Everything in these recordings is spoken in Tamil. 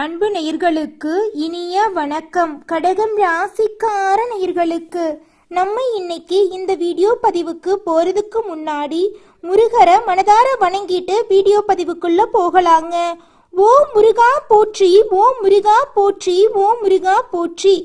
அன்பு நேயர்களுக்கு இனிய வணக்கம். கடகம் ராசிக்கார நேயர்களுக்கு நம்ம இன்னைக்கு இந்த வீடியோ பதிவுக்கு போறதுக்கு முன்னாடி முருகரை மனதார வணங்கிட்டு வீடியோ பதிவுக்குள்ள போகலாங்க. ஓ முருகா போற்றி, ஓ முருகா போற்றி, ஓ முருகா போற்றி,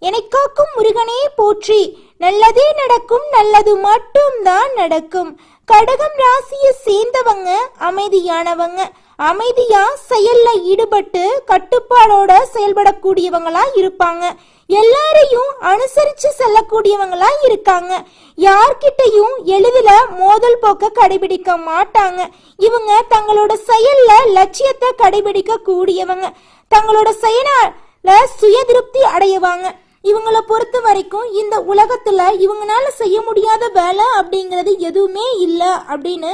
எனக்காக்கும் முருகனே போற்றி, நல்லதே நடக்கும், நல்லது மட்டும்தான் நடக்கும். கடகம் ராசியை சேர்ந்தவங்க அமைதியானவங்க, அமைதியா செயல்ல ஈடுபட்டு கட்டுப்பாடோட செயல்படக்கூடியவங்களா இருப்பாங்க. எல்லாரையும் அனுசரிச்சு செல்லக்கூடியவங்களா இருக்காங்க. யார்கிட்டையும் எளிதில மோதல் போக்க கடைபிடிக்க மாட்டாங்க. இவங்க தங்களோட செயல்ல லட்சியத்தை கடைபிடிக்க கூடியவங்க. தங்களோட செயலால சுய திருப்தி அடையவாங்க. இவங்களை பொறுத்த வரைக்கும் இந்த உலகத்துல இவங்களால செய்ய முடியாத வேலை அப்படிங்கிறது எதுவுமே இல்லை அப்படின்னு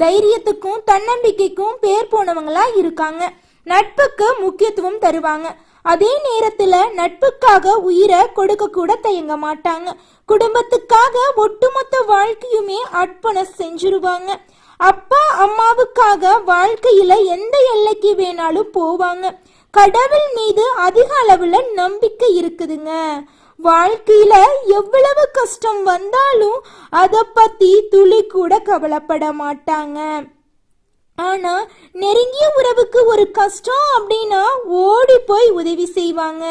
தைரியத்துக்கும் தன்னம்பிக்கைக்கும் பேர் போனவங்களா இருக்காங்க. நட்புக்கு முக்கியத்துவம் தருவாங்க. அதே நேரத்துல நட்புக்காக உயிரை கொடுக்க கூட தயங்க மாட்டாங்க. குடும்பத்துக்காக ஒட்டுமொத்த வாழ்க்கையுமே அர்ப்பணம் செஞ்சிருவாங்க. அப்பா அம்மாவுக்காக வாழ்க்கையில எந்த எல்லைக்கு வேணாலும் போவாங்க. கடவுள் மீது அதிக அளவுல நம்பிக்கை இருக்குதுங்க. வாழ்க்கையில எவ்வளவு கஷ்டம் வந்தாலும் அதை பத்தி துளி கூட கவலைப்பட மாட்டாங்க. ஆனா நெருங்கிய உறவுக்கு ஒரு கஷ்டம் அப்படின்னா ஓடி போய் உதவி செய்வாங்க.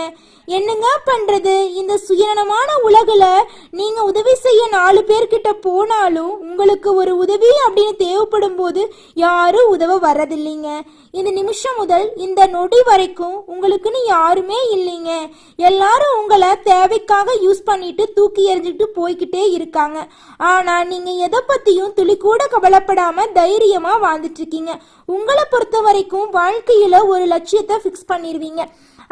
என்னங்க பண்றது, இந்த சுயநலமான உலகில நீங்க உதவி செய்ய 4 பேர்கிட்ட போனாலும் உங்களுக்கு ஒரு உதவி அப்படின்னு தேவைப்படும் போது யாரும் உதவ வர்றதில்லைங்க. இந்த நிமிஷம் முதல் இந்த நொடி வரைக்கும் உங்களுக்குன்னு யாருமே இல்லைங்க. எல்லாரும் உங்களை தேவைக்காக யூஸ் பண்ணிட்டு தூக்கி எறிஞ்சிட்டு போய்கிட்டே இருக்காங்க. ஆனா நீங்க எதை பத்தியும் துளி கூட கவலைப்படாம தைரியமா வாழ்ந்துட்டு இருக்கீங்க. உங்களை பொறுத்த வரைக்கும் வாழ்க்கையில ஒரு லட்சியத்தை பிக்ஸ் பண்ணிருவீங்க.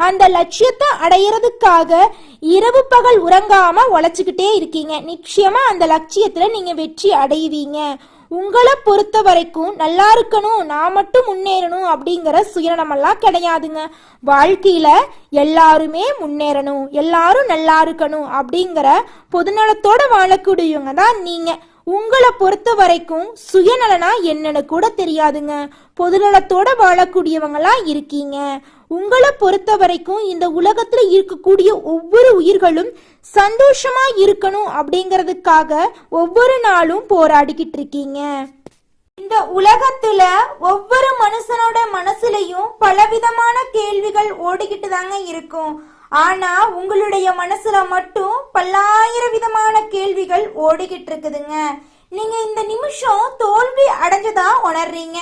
அந்த லட்சியத்தை அடையிறதுக்காக இரவு பகல் உறங்காம உழைச்சுக்கிட்டே இருக்கீங்க. நிச்சயமா அந்த லட்சியத்துல நீங்க வெற்றி அடைவீங்க. உங்களை பொறுத்த வரைக்கும் நல்லா இருக்கணும், நான் மட்டும் முன்னேறணும் அப்படிங்கிற சுயநலமெல்லாம் கிடையாதுங்க. வாழ்க்கையில எல்லாருமே முன்னேறணும், எல்லாரும் நல்லா இருக்கணும் அப்படிங்கிற பொதுநலத்தோட வாழக்கூடியவங்க தான் நீங்க. உங்களை பொறுத்த வரைக்கும் சுயநலனா என்னன்னு கூட தெரியாதுங்க. பொதுநலத்தோட வாழக்கூடியவங்களா இருக்கீங்க. உங்களை பொறுத்த வரைக்கும் இந்த உலகத்துல இருக்கக்கூடிய ஒவ்வொரு உயிர்களும் சந்தோஷமா இருக்கணும் அப்படிங்கிறதுக்காக ஒவ்வொரு நாளும் போராடிக்கிட்டு இருக்கீங்க. இந்த உலகத்துல ஒவ்வொரு மனுஷனோட மனசுலயும் பலவிதமான கேள்விகள் ஓடிக்கிட்டு தாங்க இருக்கும். ஆனா உங்களுடைய மனசுல மட்டும் பல்லாயிரம் விதமான கேள்விகள் ஓடிக்கிட்டு இருக்குதுங்க. நீங்க இந்த நிமிஷம் தோல்வி அடைஞ்சதா உணர்றீங்க.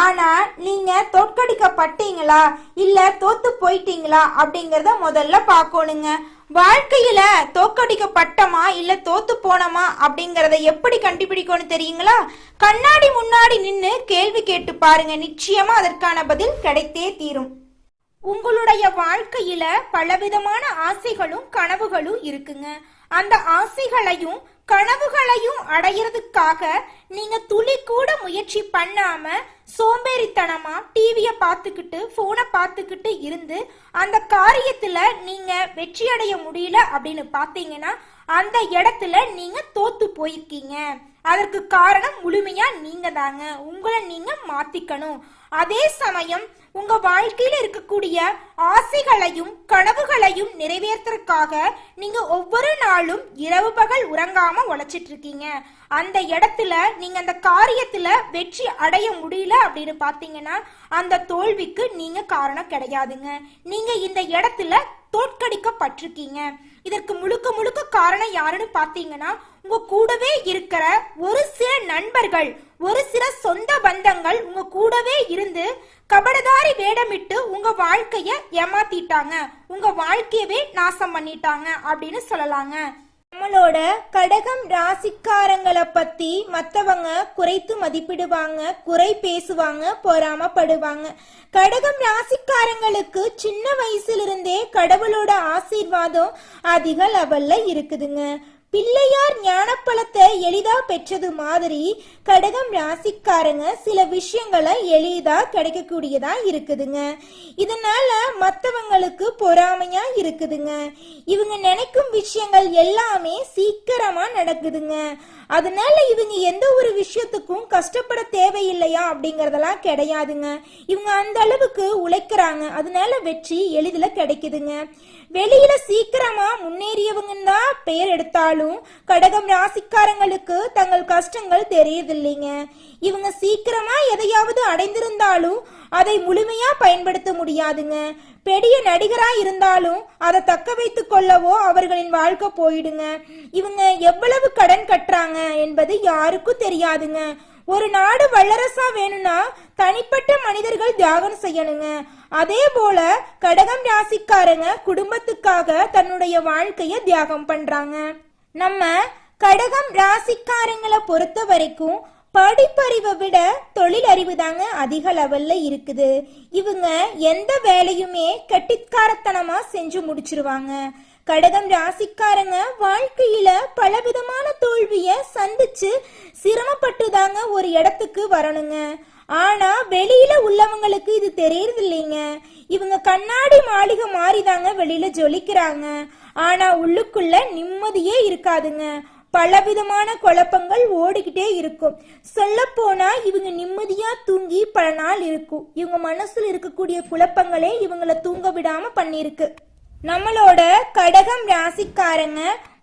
ஆனா நீங்க தோற்கடிக்கப்பட்டீங்களா இல்ல தோத்து போயிட்டீங்களா அப்படிங்கறத முதல்ல பார்க்கணுங்க. வாழ்க்கையில தோற்கடிக்கப்பட்டமா இல்ல தோத்து போனமா அப்படிங்கறத எப்படி கண்டுபிடிக்கணும் தெரியுங்களா? கண்ணாடி முன்னாடி நின்னு கேள்வி கேட்டு பாருங்க. நிச்சயமா அதற்கான பதில் கிடைத்தே தீரும். உங்களுடைய வாழ்க்கையில பலவிதமான ஆசைகளும் கனவுகளும் இருக்குங்க. அந்த ஆசைகளையும் கனவுகளையும் அடையிறதுக்காக நீங்க துளி கூட முயற்சி பண்ணாம சோம்பேறித்தனமா டிவிய பார்த்துக்கிட்டு போனை பார்த்துக்கிட்டு இருந்து அந்த காரியத்துல நீங்க வெற்றி அடைய முடியல அப்படின்னு பாத்தீங்கன்னா அந்த இடத்துல நீங்க தோத்து போயிருக்கீங்க. அதற்கு காரணம் முழுமையா நீங்க தாங்க. உங்களை நீங்க மாத்திக்கணும். அதே சமயம் உங்க வாழ்க்கையில இருக்கக்கூடிய ஆசைகளையும் கனவுகளையும் நிறைவேற்றறதுக்காக நீங்க ஒவ்வொரு நாளும் இரவு பகல் உறங்காம உழைச்சிட்டு இருக்கீங்க. அந்த இடத்துல நீங்க அந்த காரியத்துல வெற்றி அடைய முடியல அப்படின்னு பாத்தீங்கன்னா அந்த தோல்விக்கு நீங்க காரணம் கிடையாதுங்க. நீங்க இந்த இடத்துல தோற்கடிக்கப்பட்டிருக்கீங்க. இதற்கு முழுக்க முழுக்க காரணம் யாருன்னு பாத்தீங்கன்னா உங்க கூடவே இருக்கிற ஒரு சில நண்பர்கள், ஒரு சில சொந்த பந்தங்கள் உங்க கூடவே இருந்து கபடதாரி வேடமிட்டு உங்க வாழ்க்கைய ஏமாத்திட்டாங்க, உங்க வாழ்க்கையவே நாசம் பண்ணிட்டாங்க அப்படின்னு சொல்லலாங்க. நம்மளோட கடகம் ராசிக்காரங்களை பத்தி மற்றவங்க குறைத்து மதிப்பிடுவாங்க, குறை பேசுவாங்க, பொறாமப்படுவாங்க. கடகம் ராசிக்காரங்களுக்கு சின்ன வயசுல இருந்தே கடவுளோட ஆசீர்வாதம் அதிக லெவல்ல இருக்குதுங்க. பிள்ளையார் ஞானப்பழத்தை எளிதா பெற்றது மாதிரி கடகம் ராசிக்காரங்க சில விஷயங்களை எளிதா கிடைக்கக்கூடியதா இருக்குதுங்க. இதனால மற்றவங்களுக்கு பொறாமையா இருக்குதுங்க. இவங்க நினைக்கும் விஷயங்கள் எல்லாமே சீக்கிரமா நடக்குதுங்க. அதனால இவங்க எந்த ஒரு விஷயத்துக்கும் கஷ்டப்பட தேவையில்லையா அப்படிங்கறதெல்லாம் கிடையாதுங்க. இவங்க அந்த அளவுக்கு உழைக்கிறாங்க. அதனால வெற்றி எளிதில் கிடைக்குதுங்க. வெளியில சீக்கிரமா முன்னேறியவங்கன்னு தான் பெயர் எடுத்தாலும் கடகம் ராசிக்காரங்களுக்கு தங்கள் கஷ்டங்கள் தெரியுதில்லைங்க. இவங்க சீக்கிரமா எதையாவது அடைந்திருந்தாலும் அதை முழுமையா பயன்படுத்த முடியாதுங்க. பெரிய நடிகரா இருந்தாலும் அதை தக்க வைத்துக் கொள்ளவோ அவர்களின் வாழ்க்கை போயிடுங்க. இவங்க எவ்வளவு கடன் கட்டுறாங்க என்பது யாருக்கும் தெரியாதுங்க. ஒரு நாடு வல்லரசா வேணும்னா தனிப்பட்ட மனிதர்கள் தியாகம் செய்யணுங்க. அதே போல கடகம் ராசிக்காரங்க குடும்பத்துக்காக தன்னுடைய வாழ்க்கைய தியாகம் பண்றாங்க. நம்ம கடகம் ராசிக்காரங்களை பொறுத்த வரைக்கும் படிப்பறிவை விட தொழில் அறிவு தாங்க அதிக லெவல்ல இருக்குது. இவங்க எந்த வேலையுமே கெட்டிக்காரத்தனமா செஞ்சு முடிச்சிருவாங்க. கடகம் ராசிக்காரங்க வாழ்க்கையில பலவிதமான தோல்விய சந்திச்சு சிரமப்பட்டு தாங்க ஒரு இடத்துக்கு வரணுங்க. ஆனா வெளியில உள்ளவங்களுக்கு இது தெரியறது இல்லைங்க. இவங்க கண்ணாடி மாளிகை மாறிதாங்க வெளியில ஜொலிக்கிறாங்க. ஆனா உள்ளுக்குள்ள நிம்மதியே இருக்காதுங்க. பலவிதமான குழப்பங்கள் ஓடிக்கிட்டே இருக்கும். சொல்ல போனா இவங்க நிம்மதியா தூங்கி பல நாள் இருக்கும். இவங்க மனசுல இருக்கக்கூடிய குழப்பங்களே இவங்களை தூங்க விடாம பண்ணிருக்கு. நம்மளோட கடகம் ராசிக்காரங்க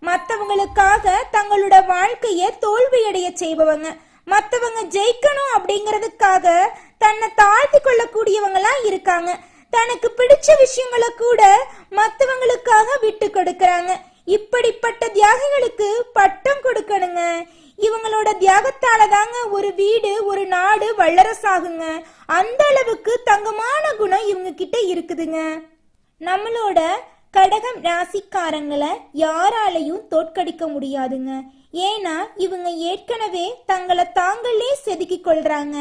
மற்றவங்களுக்காக தங்களோட வாழ்க்கைய தோல்வியடைய செய்பவங்க. மற்றவங்க ஜெயிக்கணும் அப்படிங்கிறதுக்காக தன்னை தாழ்த்தி கொள்ளக்கூடியவங்களா இருக்காங்க. தனக்கு பிடிச்ச விஷயங்களை கூட மற்றவங்களுக்காக விட்டு கொடுக்கறாங்க. இப்படிப்பட்ட தியாகிகளுக்கு பட்டம் கொடுக்கணுங்க. இவங்களோட தியாகத்தால தாங்க ஒரு வீடு ஒரு நாடு வல்லரசாகுங்க. அந்த அளவுக்கு தங்கமான குணம் இவங்க கிட்ட இருக்குதுங்க. நம்மளோட கடகம் ராசிக்காரங்களை யாராலையும் தோற்கடிக்க முடியாதுங்க. ஏன்னா இவங்க ஏற்கனவே தங்களை தாங்களே செதுக்கி கொள்றாங்க.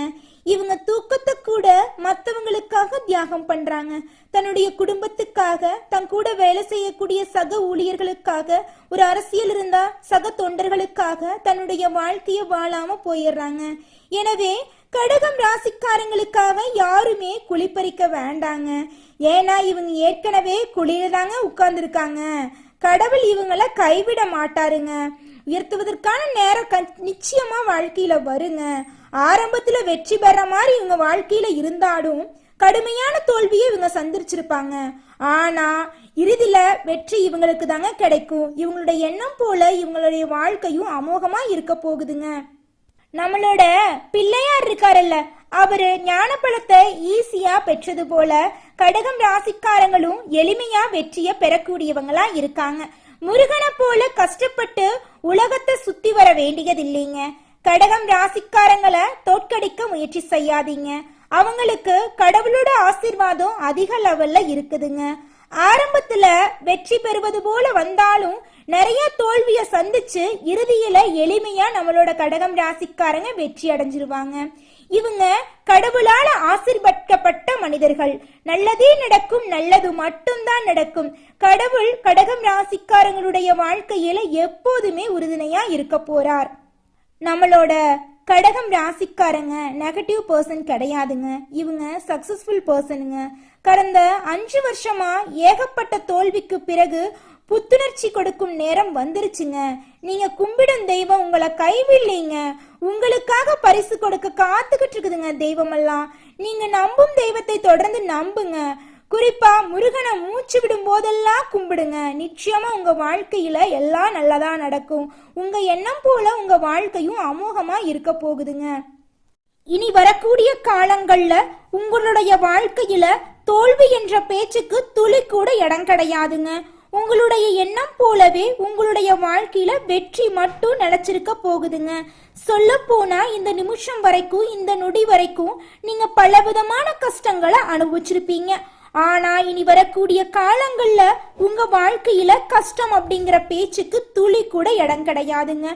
இவங்க தூக்கத்தை கூட மற்றவங்களுக்காக தியாகம் பண்றாங்க. தன்னுடைய குடும்பத்துக்காக, தன் கூட வேலை செய்யக்கூடிய சக ஊழியர்களுக்காக, ஒரு அரசியல் இருந்தா சக தொண்டர்களுக்காக தன்னுடைய வாழ்க்கைய வாழாம போயிடுறாங்க. எனவே கடகம் ராசிக்காரங்களுக்காக யாருமே குளிப்பறிக்க வேண்டாங்க. ஏன்னா இவங்க ஏற்கனவே குளிர தாங்க உட்கார்ந்துருக்காங்க. கடவுள் இவங்களை கைவிட மாட்டாருங்க. உயர்த்துவதற்கான நேரம் நிச்சயமா வாழ்க்கையில வருங்க. ஆரம்பத்துல வெற்றி பெற மாதிரி இவங்க வாழ்க்கையில இருந்தாலும் கடுமையான தோல்வியை இவங்க சந்திச்சிருப்பாங்க. ஆனா இறுதியில வெற்றி இவங்களுக்கு தாங்க கிடைக்கும். இவங்களுடைய எண்ணம் போல இவங்களுடைய வாழ்க்கையும் அமோகமா இருக்க போகுதுங்க. நம்மளோட பிள்ளையார் இருக்காருல்ல, அவரு ஞானப்பழத்தை ஈஸியா பெற்றது போல கடகம் ராசிக்காரங்களும் எளிமையா வெற்றிய பெறக்கூடியவங்களா இருக்காங்க. முருகனை போல கஷ்டப்பட்டு உலகத்தை சுத்தி வர வேண்டியது இல்லைங்க. கடகம் ராசிக்காரங்களை தோற்கடிக்க முயற்சி செய்யாதீங்க. அவங்களுக்கு கடவுளோட ஆசீர்வாதம் அதிக லெவல்ல இருக்குதுங்க. ஆரம்பத்துல வெற்றி பெறுவது போல வந்தாலும் நிறைய தோல்விய சந்திச்சு இறுதியில எளிமையா நம்மளோட கடகம் ராசிக்காரங்க வெற்றி அடைஞ்சிருவாங்க. இவங்க கடவுளால ஆசீர்வதிக்கப்பட்ட மனிதர்கள். நல்லதே நடக்கும், நல்லது மட்டும்தான் நடக்கும். கடவுள் கடகம் ராசிக்காரங்களுடைய வாழ்க்கையில எப்போதுமே உறுதுணையா இருக்க போறார். நம்மளோட கடகம் ராசிக்காரங்க நெகட்டிவ் பர்சன் கிடையாதுங்க. இவங்க சக்சஸ்ஃபுல் பர்சனுங்க. கடந்த 5 வருஷமா ஏகப்பட்ட தோல்விக்கு பிறகு புத்துணர்ச்சி கொடுக்கும் நேரம் வந்துருச்சுங்க. நீங்க கும்பிடும் தெய்வம் உங்களை கைவிடலைங்க. உங்களுக்காக பரிசு கொடுக்க காத்துக்கிட்டு இருக்குதுங்க தெய்வம் எல்லாம். நீங்க நம்பும் தெய்வத்தை தொடர்ந்து நம்புங்க. குறிப்பா முருகனை மூச்சு விடும் போதெல்லாம் கும்பிடுங்க. நிச்சயமா உங்க வாழ்க்கையில எல்லாம் நல்லதா நடக்கும். உங்க எண்ணம் போல உங்க வாழ்க்கையும் அமோகமா இருக்க போகுதுங்க. இனி வரக்கூடிய காலங்கள்ல உங்களுடைய வாழ்க்கையில தோல்வி என்ற பேச்சுக்கு துளி கூட இடம் கிடையாதுங்க. உங்களுடைய எண்ணம் போலவே உங்களுடைய வாழ்க்கையில வெற்றி மட்டும் நிலைச்சிருக்க போகுதுங்க. சொல்ல போனா இந்த நிமிஷம் வரைக்கும், இந்த நொடி வரைக்கும் நீங்க பலவிதமான கஷ்டங்களை அனுபவிச்சிருப்பீங்க. ஆனா இனி வரக்கூடிய காலங்கள்ல உங்க வாழ்க்கையில கஷ்டம் அப்படிங்கிற பேச்சுக்கு துளி கூட இடம் கிடையாதுங்க.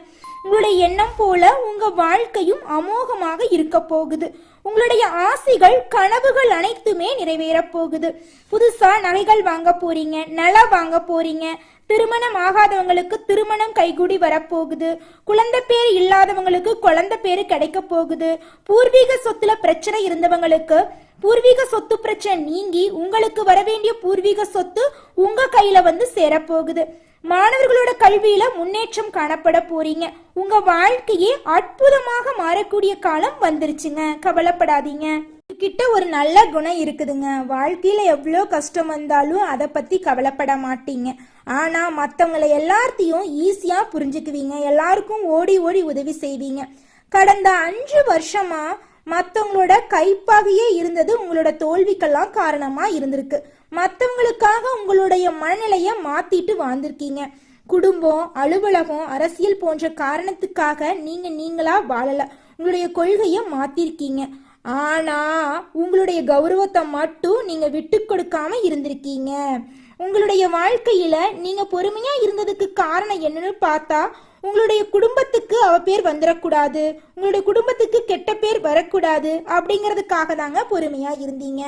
உங்களுடைய எண்ணம் போல உங்க வாழ்க்கையும் அமோகமாக இருக்க போகுது. உங்களுடைய ஆசைகள் கனவுகள் அனைத்துமே நிறைவேறப் போகுது. புதுசா நகைகள் வாங்க போறீங்க, நிலம் வாங்க போறீங்க, திருமணம் ஆகாதவங்களுக்கு திருமணம் கைகூடி வரப்போகுது, குழந்தை பேர் இல்லாதவங்களுக்கு குழந்தை பேரு கிடைக்க போகுது, பூர்வீக சொத்துல பிரச்சனை இருந்தவங்களுக்கு பூர்வீக சொத்து பிரச்சனை நீங்கி உங்களுக்கு வர வேண்டிய பூர்வீக சொத்து உங்க கையில வந்து சேரப்போகுது. மாணவர்களோட கல்வியில முன்னேற்றம் காணப்பட போறீங்க. உங்க வாழ்க்கையே அற்புதமாக மாறக்கூடிய காலம் வந்துருச்சுங்க. கவலைப்படாதீங்க. கிட்ட ஒரு நல்ல குணம் இருக்குதுங்க. வாழ்க்கையில எவ்வளோ கஷ்டம் வந்தாலும் அதை பத்தி கவலைப்பட மாட்டீங்க. ஆனா மற்றவங்களை எல்லாத்தையும் ஈஸியா புரிஞ்சுக்குவீங்க. எல்லாருக்கும் ஓடி ஓடி உதவி செய்வீங்க. கடந்த 5 வருஷமா மற்றவங்களோட கைப்பாகையே இருந்தது உங்களோட தோல்விக்கெல்லாம் காரணமா இருந்திருக்கு. மற்றவங்களுக்காக உங்களுடைய மனநிலைய மாத்திட்டு வாழ்ந்திருக்கீங்க. குடும்பம், அலுவலகம், அரசியல் போன்ற காரணத்துக்காக நீங்களா வாழல. உங்களுடைய கொள்கைய மாத்திருக்கீங்க. ஆனா உங்களுடைய கௌரவத்தை மட்டும் நீங்க விட்டு கொடுக்காம இருந்திருக்கீங்க. உங்களுடைய வாழ்க்கையில நீங்க பொறுமையா இருந்ததுக்கு காரணம் என்னன்னு பார்த்தா, உங்களுடைய குடும்பத்துக்கு அவ பேர் வந்துடக்கூடாது, உங்களுடைய குடும்பத்துக்கு கெட்ட பேர் வரக்கூடாது அப்படிங்கிறதுக்காக தாங்க பொறுமையா இருந்தீங்க.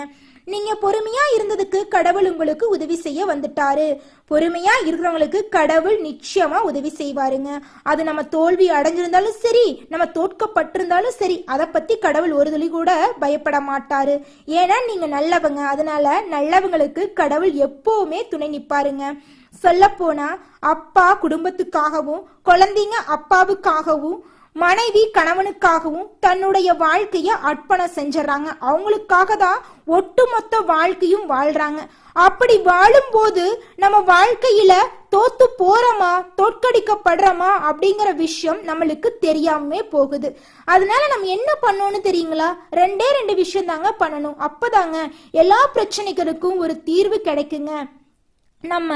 நீங்க பொறுமையா இருந்ததுக்கு கடவுள் உங்களுக்கு உதவி செய்ய வந்துட்டாரு. பொறுமையா இருக்கிறவங்களுக்கு கடவுள் நிச்சயமா உதவி செய்வாருங்க. அது நம்ம தோல்வி அடைஞ்சிருந்தாலும் சரி, நம்ம தோற்கப்பட்டிருந்தாலும் சரி, அதை பத்தி கடவுள் ஒரு துளி கூட பயப்பட மாட்டாரு. ஏன்னா நீங்க நல்லவங்க. அதனால நல்லவங்களுக்கு கடவுள் எப்பவுமே துணை நிப்பாருங்க. சொல்ல போனா அப்பா குடும்பத்துக்காகவும், குழந்தைங்க அப்பாவுக்காகவும், மனைவி கணவனுக்காகவும் தன்னுடைய வாழ்க்கைய அர்ப்பணம் செஞ்சிடறாங்க. அவங்களுக்காக தான் ஒட்டுமொத்த வாழ்க்கையும் வாழ்றாங்க. அப்படி வாழும்போது நம்ம வாழ்க்கையில தோத்து போறோமா, தோற்கடிக்கப்படுறோமா அப்படிங்கிற விஷயம் நம்மளுக்கு தெரியாம போகுது. அதனால நம்ம என்ன பண்ணணும்னு தெரியுங்களா? 2 விஷயம் தாங்க பண்ணணும். அப்பதாங்க எல்லா பிரச்சனைகளுக்கும் ஒரு தீர்வு கிடைக்குங்க. நம்ம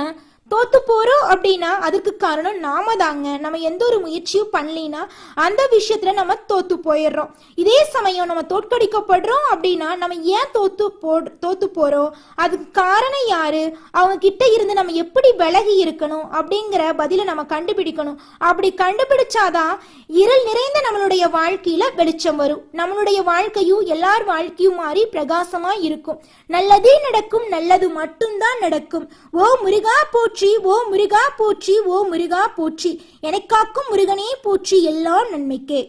தோத்து போறோம் அப்படின்னா அதுக்கு காரணம் நாம தாங்க. நம்ம எந்த ஒரு முயற்சியும் பண்ணலினா அந்த விஷயத்துல நம்ம தோத்து போயிடுறோம். இதே சமயம் நம்ம தோற்கடிக்கப்படுறோம் அப்படின்னா நம்ம ஏன் தோத்து போறோம், அதுக்கு காரணம் யாரு, அவங்க கிட்ட இருந்து நம்ம எப்படி விலகி இருக்கணும் அப்படிங்கிற பதில நம்ம கண்டுபிடிக்கணும். அப்படி கண்டுபிடிச்சாதான் இருள் நிறைந்த நம்மளுடைய வாழ்க்கையில வெளிச்சம் வரும். நம்மளுடைய வாழ்க்கையும் எல்லார் வாழ்க்கையும் மாறி பிரகாசமா இருக்கும். நல்லதே நடக்கும், நல்லது மட்டும்தான் நடக்கும். ஓ முருகா போற்றி, ஓ முருகா போற்றி, ஓ முருகா போற்றி, எனக்காக்கும் முருகனே போற்றி, எல்லாம் நன்மைக்கே.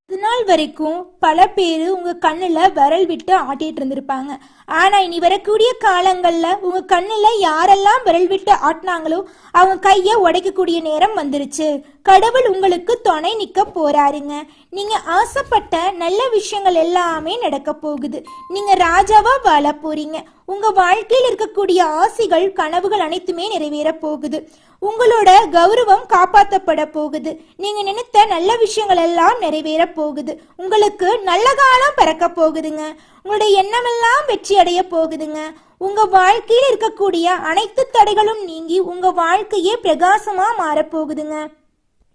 இது நாள் வரைக்கும் பல பேர் உங்க கண்ணுல விரல் விட்டு ஆட்டிட்டு இருந்திருப்பாங்க. ஆனா இனி வரக்கூடிய காலங்கள்ல உங்க கண்ணுல யாரெல்லாம் விரல் விட்டு ஆட்டினாங்களோ அவங்க கைய உடைக்கக்கூடிய நேரம் வந்துருச்சு. கடவுள் உங்களுக்கு துணை நிக்க போறாருங்க. நீங்க ஆசைப்பட்ட நல்ல விஷயங்கள் எல்லாமே நடக்க போகுது. நீங்க ராஜாவா வாழ போறீங்க. உங்க வாழ்க்கையில் இருக்கக்கூடிய ஆசைகள் கனவுகள் அனைத்துமே நிறைவேற போகுது. உங்களோட கௌரவம் காப்பாற்றப்பட போகுது. நீங்க நினைத்த நல்ல விஷயங்கள் எல்லாம் நிறைவேற போகுது. உங்களுக்கு நல்ல காலம் பிறக்க போகுதுங்க. உங்களுடைய எண்ணமெல்லாம் வெற்றி அடைய போகுதுங்க. உங்க வாழ்க்கையில் இருக்கக்கூடிய அனைத்து தடைகளும் நீங்கி உங்க வாழ்க்கையே பிரகாசமா மாறப்போகுதுங்க.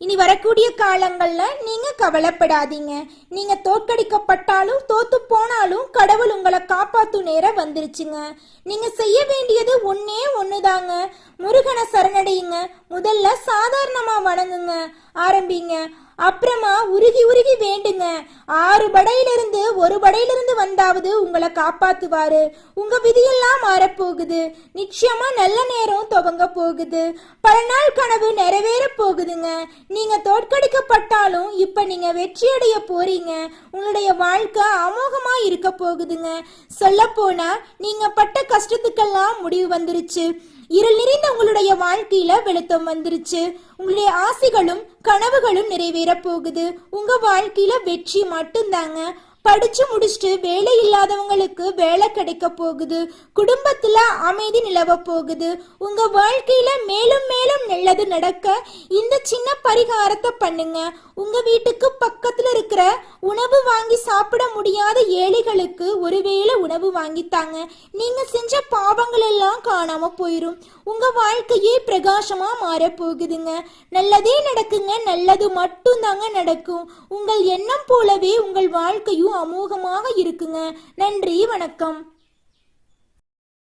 இனி வரக்கூடிய காலங்கள்ல நீங்க கவலைப்படாதீங்க. நீங்க தோற்கடிக்கப்பட்டாலும் தோத்து போனாலும் கடவுள் உங்களை காப்பாத்தும் நேரம் வந்துருச்சுங்க. நீங்க செய்ய வேண்டியது ஒன்னே ஒண்ணுதாங்க. முருகனை சரணடையுங்க. முதல்ல சாதாரணமா வணங்குங்க, ஆரம்பிங்க. அப்புறமா உருகி உருகி வேண்டுங்க. 6 படையிலிருந்து ஒரு படையிலிருந்து வந்தாவது உங்களை காப்பாத்துவாரு. உங்க விதியெல்லாம் மாறப்போகுது. நிச்சயமா நல்ல நேரம் துவங்க போகுது. பல நாள் கனவு நிறைவேற போகுதுங்க. நீங்க தோற்கடிக்கப்பட்டாலும் இப்ப நீங்க வெற்றி அடைய போறீங்க. உங்களுடைய வாழ்க்கை அமோகமா இருக்க போகுதுங்க. சொல்ல போனா நீங்க பட்ட கஷ்டத்துக்கெல்லாம் முடிவு வந்துருச்சு. இருள் நிறைந்த உங்களுடைய வாழ்க்கையில வெளிச்சம் வந்துருச்சு. உங்களுடைய ஆசைகளும் கனவுகளும் நிறைவேற போகுது. உங்க வாழ்க்கையில வெற்றி மட்டும்தாங்க. படிச்சு முடிச்சுட்டு வேலை இல்லாதவங்களுக்கு வேலை கிடைக்க போகுது. குடும்பத்துல அமைதி நிலவ போகுது. உங்க வாழ்க்கையில மேலும் மேலும் நல்லது நடக்க இந்த சின்ன பரிகாரத்தை பண்ணுங்க. உங்க வீட்டுக்கு பக்கத்துல இருக்கிற உணவு வாங்கி சாப்பிட முடியாத ஏழைகளுக்கு ஒருவேளை உணவு வாங்கித்தாங்க. நீங்க செஞ்ச பாவங்கள் எல்லாம் காணாம போயிரும். உங்க வாழ்க்கையே பிரகாசமா மாற போகுதுங்க. நல்லதே நடக்குங்க. நல்லது மட்டும் தாங்க நடக்கும். உங்கள் எண்ணம் போலவே உங்கள் வாழ்க்கையும் அமோகமாக இருக்குங்க. நன்றி, வணக்கம்.